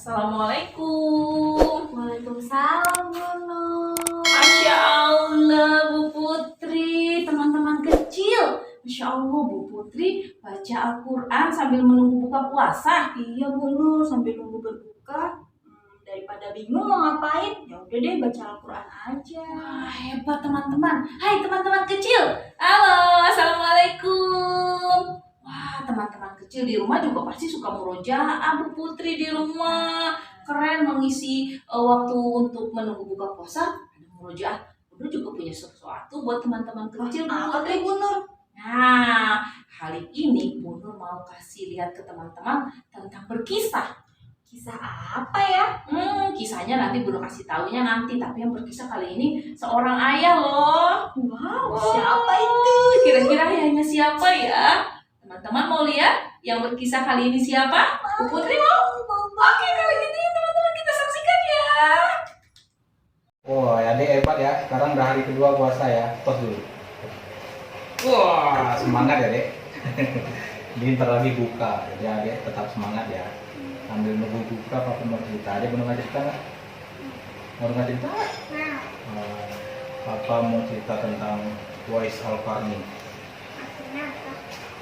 Assalamualaikum. Waalaikumsalam, Bunu. Masya Allah, Bu Putri, teman-teman kecil. Masya Allah, Bu Putri baca Al-Quran sambil menunggu buka puasa. Iya, Bunu, sambil nunggu berbuka. Daripada bingung mau ngapain, ya udah deh baca Al-Quran aja. Wah, hebat teman-teman. Hai teman-teman kecil. Halo, Assalamualaikum. Wah, teman-teman kecil di rumah juga pasti suka murojaah, Bu Putri di rumah. Keren mengisi waktu untuk menunggu buka puasa. Ada murojaah. Bunda juga punya sesuatu buat teman-teman kecil. Bu Apa Putri. tuh, Bunu? Nah, kali ini Bu Nur mau kasih lihat ke teman-teman tentang berkisah. Kisah apa ya? Kisahnya nanti Bu Nur kasih taunya nanti. Tapi yang berkisah kali ini seorang ayah loh. Wow, Oh, siapa itu? Kira-kira ayahnya siapa ya? Teman-teman mau lihat yang berkisah kali ini siapa? Bu Putri mau? Oke, kalau gitu ya teman-teman kita saksikan ya. Wah, adek hebat ya. Sekarang udah hari kedua puasa ya. Tos dulu. Wah, semangat ya, Dek. Ini ntar lagi buka. Jadi adek tetap semangat ya. Sambil nunggu buka, Papa mau cerita. Adek mau cerita nggak? Mau cerita? Papa mau cerita tentang Uwais Al-Qarni.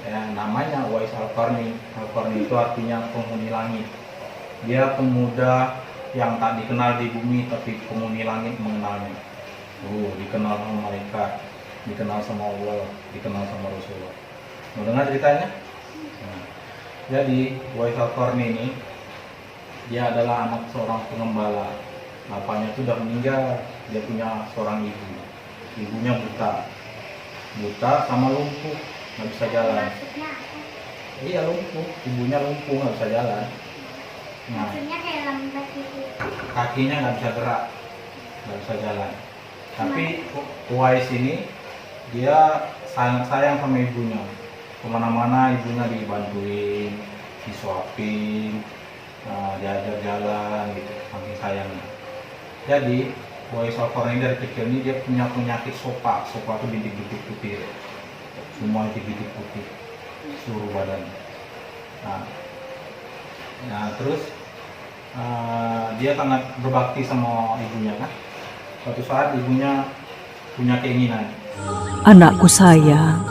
Ya, namanya Uwais Al-Qarni. Al-Qarni itu artinya penghuni langit. Dia pemuda yang tak dikenal di bumi, tapi penghuni langit mengenalnya. Dikenal sama malaikat, dikenal sama Allah, dikenal sama Rasulullah. Mau dengar ceritanya? Nah, jadi Uwais Al-Qarni ini dia adalah anak seorang pengembala. Bapaknya itu sudah meninggal. Dia punya seorang ibu. Ibunya buta sama lumpuh, nggak bisa jalan. Maksudnya apa? Iya, lumpuh. Ibunya lumpuh, nggak bisa jalan. Nah, Maksudnya kayak lambat gitu. kakinya nggak bisa gerak, nggak bisa jalan. Tapi Uwais ini dia sayang sama ibunya. Kemana-mana ibunya dibantuin, disuapin, diajar jalan gitu, saking sayangnya. Jadi Uwais Al-Qarni dari kecil ini dia punya penyakit sopa. Sopa itu bintik-bintik putih, semua bintik putih seluruh badan. Nah, terus dia sangat berbakti sama ibunya kan. Suatu saat ibunya punya keinginan. Anakku sayang,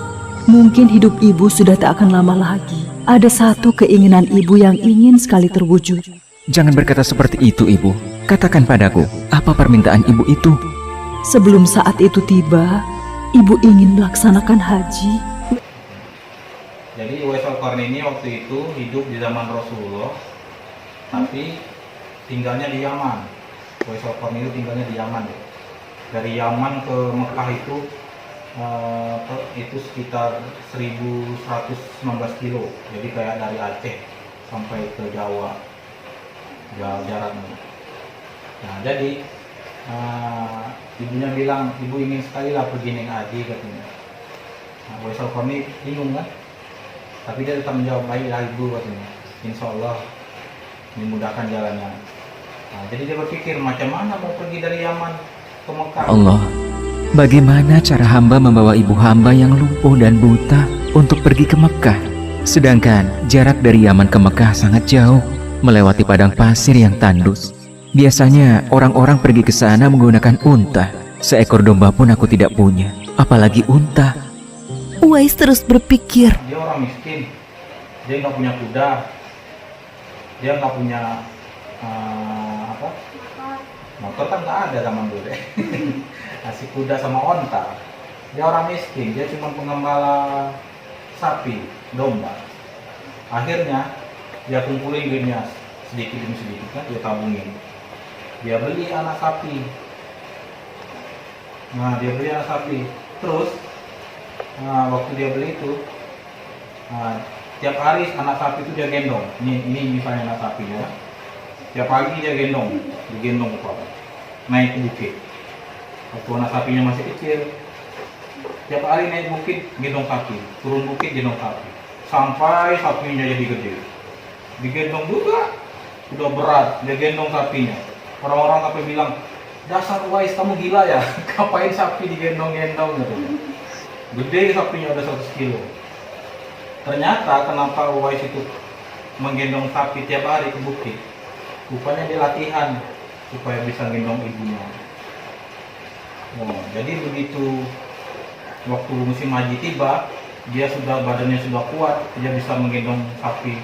mungkin hidup ibu sudah tak akan lama lagi. Ada satu keinginan ibu yang ingin sekali terwujud. Jangan berkata seperti itu, Ibu. Katakan padaku, apa permintaan Ibu itu? Sebelum saat itu tiba, ibu ingin melaksanakan haji. Jadi Uwais Al-Qarni ini waktu itu hidup di zaman Rasulullah, tapi tinggalnya di Yaman. Uwais Al-Qarni itu tinggalnya di Yaman. Dari Yaman ke Mekah itu sekitar 1119 kilo. Jadi kayak dari Aceh sampai ke Jawa jaraknya. Nah, jadi ibunya bilang, ibu ingin sekali lah pergi naik haji katanya. Nah, Uwais Al-Qarni bingung kan, tapi dia tetap menjawab, baiklah ibu katanya, insya Allah dimudahkan jalannya. Nah, jadi dia berpikir macam mana mau pergi dari Yaman ke Mekah. Allah, bagaimana cara hamba membawa ibu hamba yang lumpuh dan buta untuk pergi ke Mekah? Sedangkan jarak dari Yaman ke Mekah sangat jauh, melewati padang pasir yang tandus. Biasanya orang-orang pergi ke sana menggunakan unta. Seekor domba pun aku tidak punya, apalagi unta. Uwais terus berpikir. Dia orang miskin, dia nggak punya kuda, dia nggak punya motor kan nggak ada zaman dulu deh. Kasih kuda sama onta. Dia orang miskin, dia cuma pengembala sapi, domba. Akhirnya dia kumpulin duitnya sedikit demi sedikit kan, dia tabungin. Dia beli anak sapi. Nah, dia beli anak sapi. Terus waktu dia beli itu, tiap hari anak sapi itu dia gendong. Ini misalnya anak sapinya. Tiap pagi dia digendong ke bawah, naik ke bukit. Waktu anak sapinya masih kecil, tiap hari naik bukit gendong sapi, turun bukit gendong sapi, sampai sapinya jadi gede. Digendong juga, udah berat, dia gendong sapinya. Orang-orang sampai bilang, dasar Uwais kamu gila ya, ngapain sapi digendong-gendong gitu. Gede sapinya udah 100 kilo. Ternyata kenapa Uwais itu menggendong sapi tiap hari ke bukit, rupanya dia latihan supaya bisa gendong ibunya. Oh, jadi begitu waktu musim haji tiba, dia sudah badannya sudah kuat, dia bisa menggendong sapi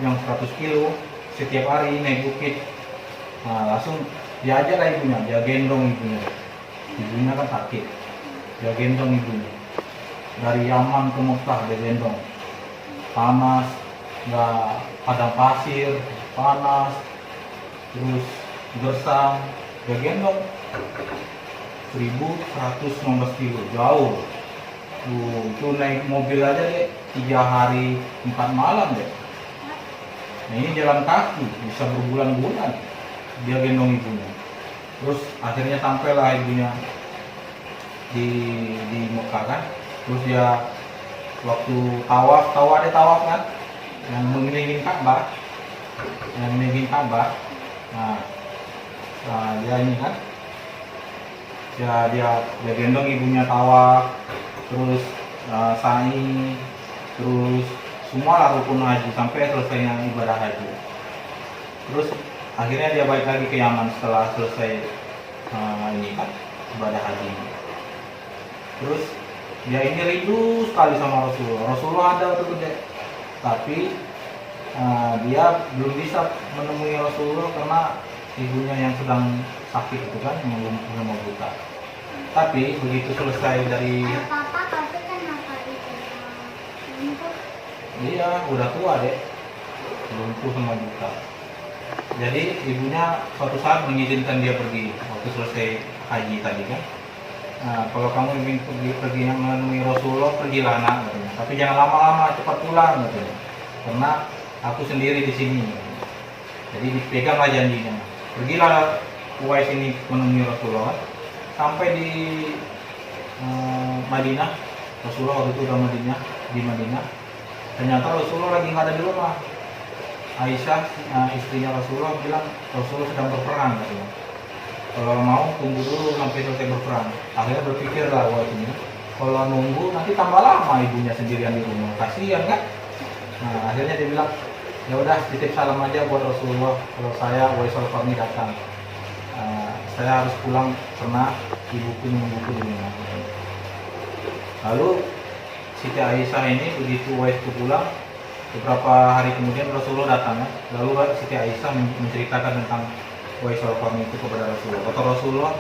yang 100 kilo setiap hari naik bukit. Nah, langsung dia ajak lah ibunya, dia gendong ibunya. Ibunya kan sakit, dia gendong ibunya. Dari Yaman ke Mekah dia gendong. Panas, nggak padang pasir, panas, terus gersang, dia gendong 1115 kilo, jauh. Itu naik mobil aja deh 3 hari 4 malam deh. Nah ini jalan kaki bisa berbulan-bulan dia gendong ibunya. Terus akhirnya sampailah ibunya di Mekah kan. Terus dia waktu tawaf ada tawaf kan yang mengelilingi Ka'bah, nah, dia ini kan dia gendong ibunya tawaf, terus sa'i, terus semua lah rukun haji sampai selesainya ibadah haji. Terus akhirnya dia balik lagi ke Yaman setelah selesai ini kan ibadah haji. Terus dia ini rindu sekali sama Rasulullah. Rasulullah ada waktu itu, tapi dia belum bisa menemui Rasulullah karena ibunya yang sedang sakit itu kan, yang belum mau buta. Tapi begitu selesai dari Papa tapi kenapa itu lumpuh? Iya, udah tua deh, lumpuh sama buta. Jadi ibunya suatu saat mengizinkan dia pergi waktu selesai haji tadi kan. Nah, kalau kamu ingin pergi yang menemui Rasulullah, pergilah nak, katanya. Tapi jangan lama-lama, cepat pulang, katanya. Karena aku sendiri di sini. Katanya. Jadi dipeganglah janjinya. Pergilah Uwais ini menemui Rasulullah. Sampai di Madinah, Rasulullah waktu itu udah di Madinah. Ternyata Rasulullah lagi nggak ada di rumah. Aisyah, istrinya Rasulullah bilang Rasulullah sedang berperang, katanya. Kalau mau tunggu dulu sampai selesai berperang. Akhirnya berpikirlah Uwais ini, kalau nunggu nanti tambah lama ibunya sendirian di rumah, kasihan kan? Nah akhirnya dia bilang, ya udah titip salam aja buat Rasulullah kalau saya Uwais Al-Qarni datang. Saya harus pulang karena ibuku menungguku di rumah. Lalu Siti Aisyah ini begitu Uwais itu pulang, beberapa hari kemudian Rasulullah datang. Lalu Siti Aisyah menceritakan tentang Uwais Al-Qarni itu kepada Rasulullah. Kata Rasulullah,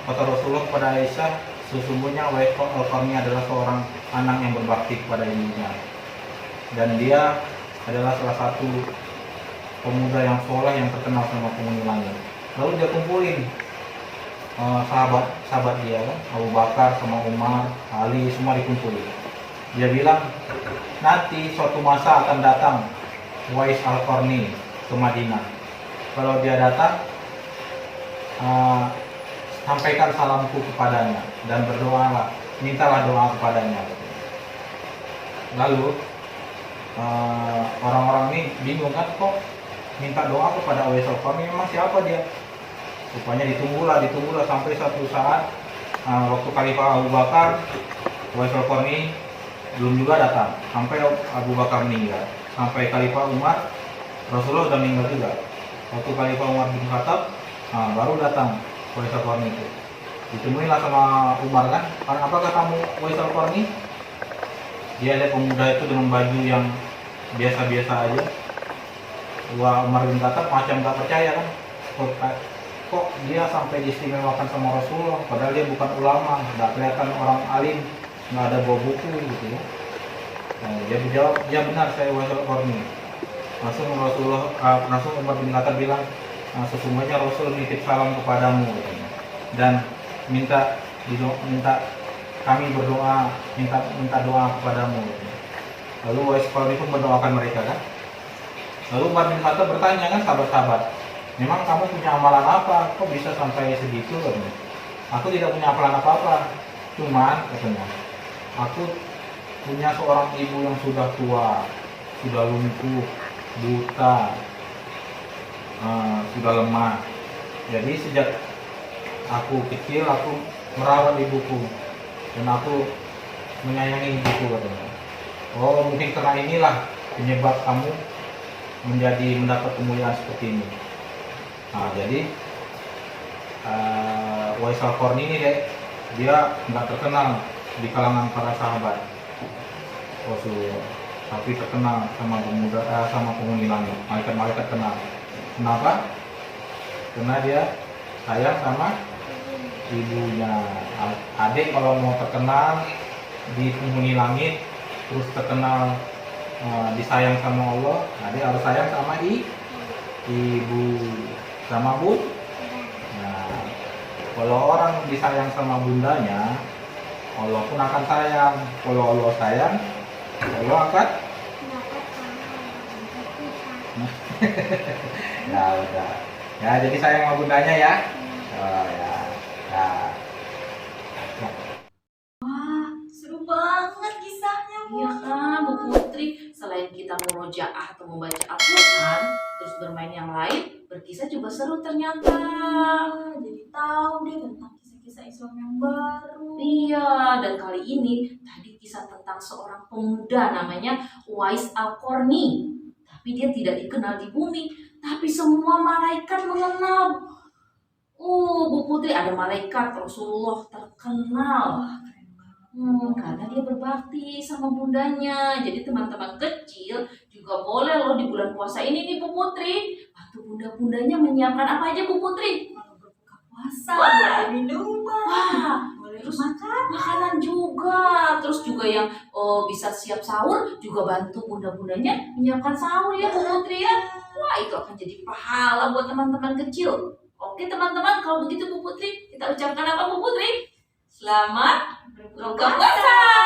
kata Rasulullah kepada Aisyah, sesungguhnya Uwais Al-Qarni adalah seorang anak yang berbakti kepada ibunya, dan dia adalah salah satu pemuda yang soleh yang terkenal sama penghuni langit. Lalu dia kumpulin sahabat dia kan, Abu Bakar sama Umar, Ali, semua dikumpulin. Dia bilang, nanti suatu masa akan datang Uwais Al-Qarni ke Madinah. Kalau dia datang, sampaikan salamku kepadanya dan berdoalah, mintalah doa kepadanya. Lalu orang-orang ini bingung kan, kok minta doa kepada Uwais Al-Qarni, memang siapa dia? Rupanya ditunggulah sampai suatu saat waktu Khalifah Abu Bakar, Uwais Al-Qarni belum juga datang, sampai Abu Bakar meninggal, sampai Khalifah Umar, Rasulullah sudah meninggal juga. Waktu Khalifah Umar bin Khattab, baru datang Uwais Al-Qarni itu. Ditemuilah sama Umar kan, apakah kamu Uwais Al-Qarni? Dia lihat pemuda itu dengan baju yang biasa-biasa aja. Umar bin Khattab macam gak percaya kan, kok dia sampai diistimewakan sama Rasulullah, padahal dia bukan ulama, gak kelihatan orang alim, gak ada bawa buku gitu ya. Nah, dia menjawab, ya benar saya Uwais Al-Qarni. Langsung Umar bin Khattab bilang, sesungguhnya Rasul nitip salam kepadamu, katanya. Dan minta kami berdoa, minta doa kepadamu, katanya. Lalu Uwais Al-Qarni pun mendoakan mereka kan. Lalu Umar bin Khattab bertanya kan sahabat-sahabat, memang kamu punya amalan apa? Kok bisa sampai segitu, katanya? Aku tidak punya amalan apa-apa, cuman katanya, aku punya seorang ibu yang sudah tua, sudah lumpuh, buta, sudah lemah. Jadi sejak aku kecil aku merawat ibuku dan aku menyayangi ibuku, katanya. Oh mungkin karena inilah penyebab kamu mendapat kemuliaan seperti ini. Nah, jadi Uwais Al-Qarni ini deh, dia nggak terkenal di kalangan para sahabat Rasulullah, tapi terkenal sama sama penghuni langit. Malaikat-malaikat kenal. Kenapa? Karena dia sayang sama ibunya. Adik kalau mau terkenal di penghuni langit, terus terkenal disayang sama Allah, nah dia harus sayang sama ibu, sama bun. Nah, kalau orang disayang sama bundanya, Allah pun akan sayang. Kalau Allah sayang, Allah akan dapat sama ya udah. Ya, jadi sayang sama bundanya ya. Oh ya. Nah, Wah, seru banget kisahnya, Bu. Iya kan, Bu Putri, selain kita murojaah atau membaca Al-Quran, terus bermain yang lain, berkisah juga seru ternyata. Jadi tahu deh tentang kisah-kisah Islam yang baru. Iya, dan kali ini tadi kisah tentang seorang pemuda namanya Uwais Al-Qarni. Tapi dia tidak dikenal di bumi, tapi semua malaikat mengenal. Bu Putri, ada malaikat Rasulullah terkenal. Wah, keren banget. Karena dia berbakti sama bundanya. Jadi teman-teman kecil juga boleh loh di bulan puasa ini nih Bu Putri, bantu bunda-bundanya menyiapkan apa aja Bu Putri? Kalau berbuka puasa, boleh minuman, Wah, boleh terus makan. makanan juga. Terus juga yang bisa siap sahur juga bantu bunda-bundanya menyiapkan sahur ya Bu Putri ya. Wah, itu akan jadi pahala buat teman-teman kecil. Oke teman-teman, kalau begitu Bu Putri, kita ucapkan apa Bu Putri? Selamat berbuka puasa.